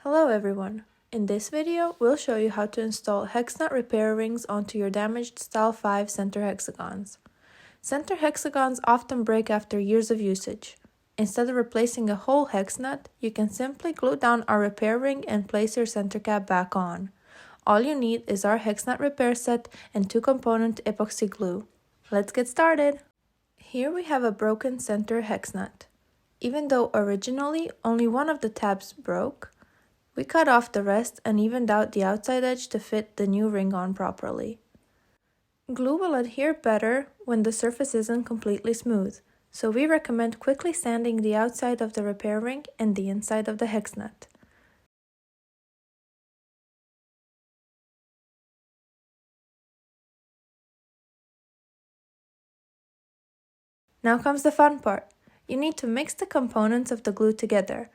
Hello everyone! In this video, we'll show you how to install hex nut repair rings onto your damaged Style 5 center hexagons. Center hexagons often break after years of usage. Instead of replacing a whole hex nut, you can simply glue down our repair ring and place your center cap back on. All you need is our hex nut repair set and 2-component epoxy glue. Let's get started! Here we have a broken center hex nut. Even though originally only one of the tabs broke, we cut off the rest and evened out the outside edge to fit the new ring on properly. Glue will adhere better when the surface isn't completely smooth, so we recommend quickly sanding the outside of the repair ring and the inside of the hex nut. Now comes the fun part. You need to mix the components of the glue together.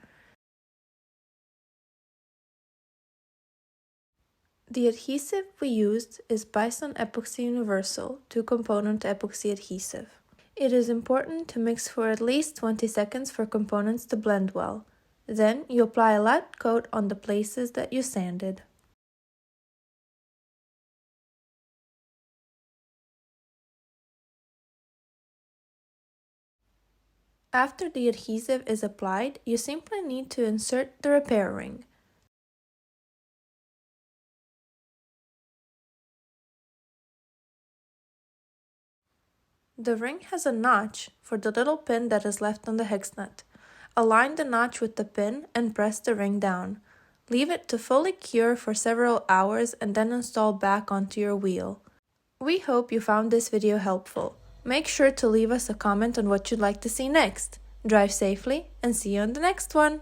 The adhesive we used is Bison Epoxy Universal 2-component epoxy adhesive. It is important to mix for at least 20 seconds for components to blend well. Then you apply a light coat on the places that you sanded. After the adhesive is applied, you simply need to insert the repair ring. The ring has a notch for the little pin that is left on the hex nut. Align the notch with the pin and press the ring down. Leave it to fully cure for several hours and then install back onto your wheel. We hope you found this video helpful. Make sure to leave us a comment on what you'd like to see next. Drive safely and see you on the next one!